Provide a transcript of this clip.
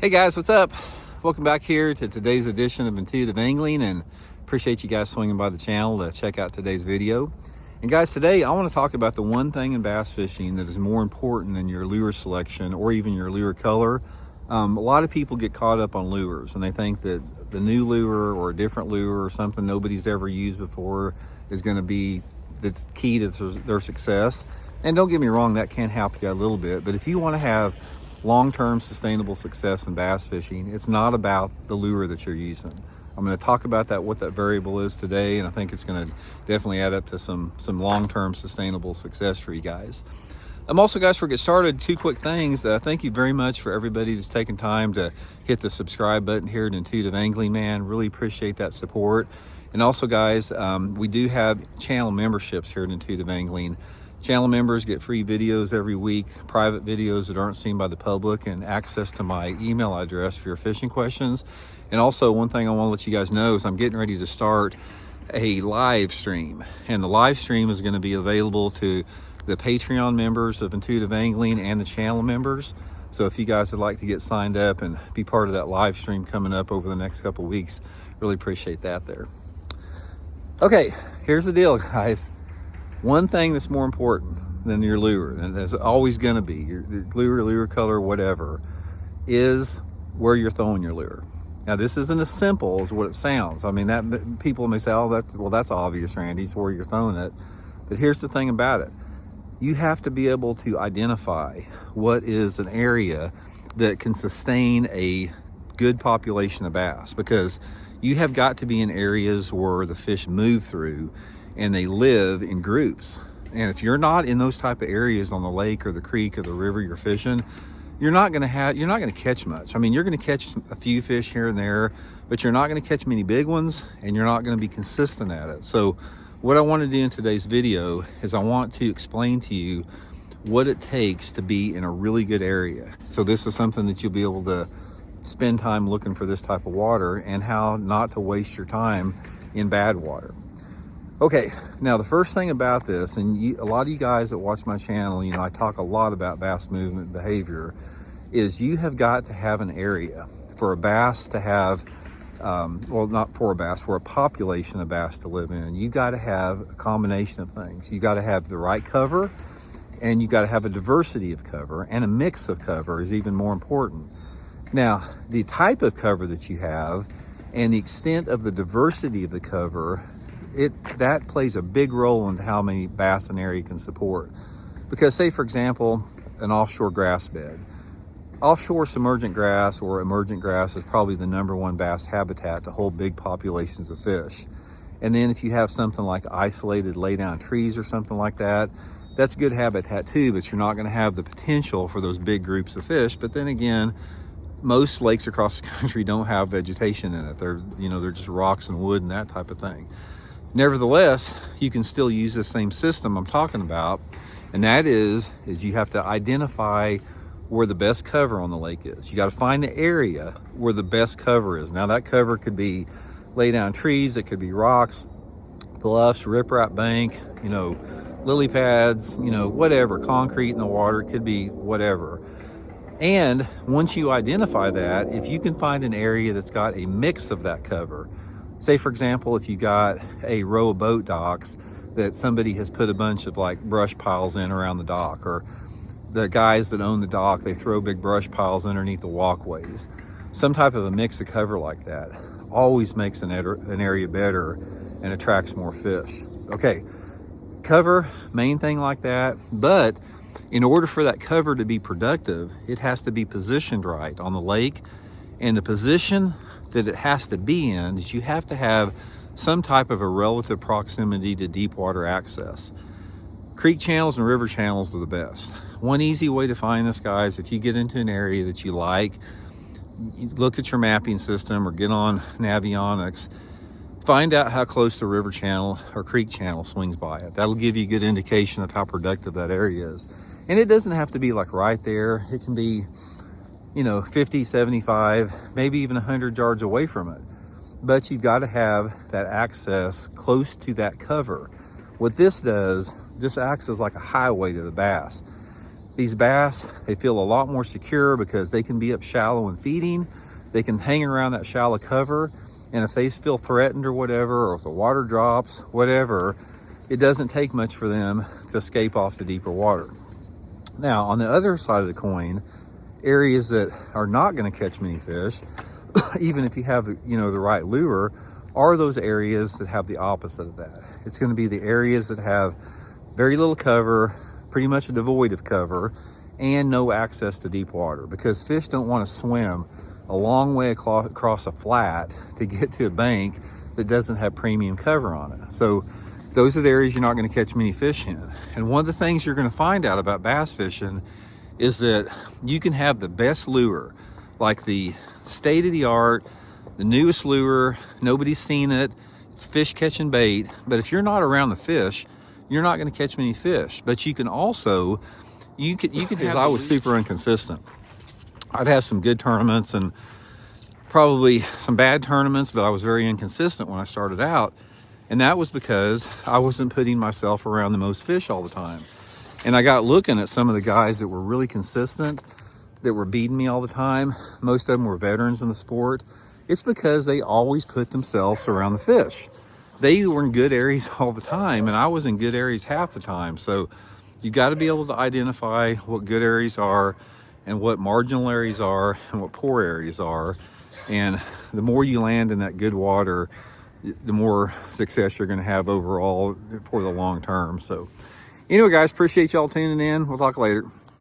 Hey guys, what's up? Welcome back here to today's edition of Intuitive Angling, and appreciate you guys swinging by the channel to check out today's video. And guys, today I want to talk about the one thing in bass fishing that is more important than your lure selection or even your lure color. A lot of people get caught up on lures and they think that the new lure or a different lure or something nobody's ever used before is going to be the key to their success. And don't get me wrong, that can help you a little bit, but if you want to have long-term sustainable success in bass fishing, it's not about the lure that you're using. I'm going to talk about that, what that variable is today, and I think it's going to definitely add up to some long-term sustainable success for you guys. Also, guys, before we get started, two quick things. Thank you very much for everybody that's taken time to hit the subscribe button here at Intuitive Angling, man. Really appreciate that support. And also, guys, we do have channel memberships here at Intuitive Angling. Channel members get free videos every week, private videos that aren't seen by the public, and access to my email address for your fishing questions. And also, one thing I want to let you guys know is I'm getting ready to start a live stream, and the live stream is going to be available to the Patreon members of Intuitive Angling and the channel members. So if you guys would like to get signed up and be part of that live stream coming up over the next couple of weeks, really appreciate that there. Okay, here's the deal, guys. One thing that's more important than your lure, and there's always going to be your lure color, whatever, is where you're throwing your lure. Now, this isn't as simple as what it sounds. I mean, that people may say, "Oh, that's obvious, Randy. It's where you're throwing it." But here's the thing about it: you have to be able to identify what is an area that can sustain a good population of bass, because you have got to be in areas where the fish move through and they live in groups. And if you're not in those type of areas on the lake or the creek or the river you're fishing, you're not going to catch much. I mean, you're going to catch a few fish here and there, but you're not going to catch many big ones, and you're not going to be consistent at it. So what I want to do in today's video is I want to explain to you what it takes to be in a really good area. So this is something that you'll be able to spend time looking for this type of water, and how not to waste your time in bad water. Okay, now the first thing about this, and a lot of you guys that watch my channel, you know, I talk a lot about bass movement behavior, is you have got to have an area for a bass to have, well, not for a bass, for a population of bass to live in. You got to have a combination of things. You got to have the right cover, and you got to have a diversity of cover, and a mix of cover is even more important. Now, the type of cover that you have and the extent of the diversity of the cover, that plays a big role into how many bass an area can support. Because say, for example, an offshore grass bed. Offshore submergent grass or emergent grass is probably the #1 bass habitat to hold big populations of fish. And then if you have something like isolated lay-down trees or something like that, that's good habitat too, but you're not going to have the potential for those big groups of fish. But then again, most lakes across the country don't have vegetation in it. They're just rocks and wood and that type of thing. Nevertheless, you can still use the same system I'm talking about, and that is you have to identify where the best cover on the lake is. You got to find the area where the best cover is. Now, that cover could be lay down trees, it could be rocks, bluffs, riprap bank, lily pads, whatever, concrete in the water, it could be whatever. And once you identify that, if you can find an area that's got a mix of that cover, say, for example, if you got a row of boat docks that somebody has put a bunch of like brush piles in around the dock, or the guys that own the dock, they throw big brush piles underneath the walkways. Some type of a mix of cover like that always makes an area better and attracts more fish. Okay, cover, main thing like that. But in order for that cover to be productive, it has to be positioned right on the lake. And the position that it has to be in is you have to have some type of a relative proximity to deep water access. Creek channels and river channels are the best. One easy way to find this, guys, if you get into an area that you like, you look at your mapping system or get on Navionics, find out how close the river channel or creek channel swings by it. That'll give you a good indication of how productive that area is. And it doesn't have to be like right there. It can be 50, 75, maybe even 100 yards away from it. But you've got to have that access close to that cover. What this does, this acts as like a highway to the bass. These bass, they feel a lot more secure because they can be up shallow and feeding. They can hang around that shallow cover, and if they feel threatened or whatever, or if the water drops, whatever, it doesn't take much for them to escape off to deeper water. Now, on the other side of the coin, areas that are not going to catch many fish, even if you have the, the right lure, are those areas that have the opposite of that. It's going to be the areas that have very little cover, pretty much devoid of cover, and no access to deep water, because fish don't want to swim a long way across a flat to get to a bank that doesn't have premium cover on it. So those are the areas you're not going to catch many fish in. And one of the things you're going to find out about bass fishing is that you can have the best lure, like the state-of-the-art, the newest lure, nobody's seen it, it's fish catching bait, but if you're not around the fish, you're not going to catch many fish. But you can also, you could have, I was super inconsistent. I'd have some good tournaments and probably some bad tournaments, but I was very inconsistent when I started out. And that was because I wasn't putting myself around the most fish all the time. And I got looking at some of the guys that were really consistent, that were beating me all the time. Most of them were veterans in the sport. It's because they always put themselves around the fish. They were in good areas all the time, and I was in good areas half the time. So you got to be able to identify what good areas are and what marginal areas are and what poor areas are. And the more you land in that good water, the more success you're going to have overall for the long term. So anyway, guys, appreciate y'all tuning in. We'll talk later.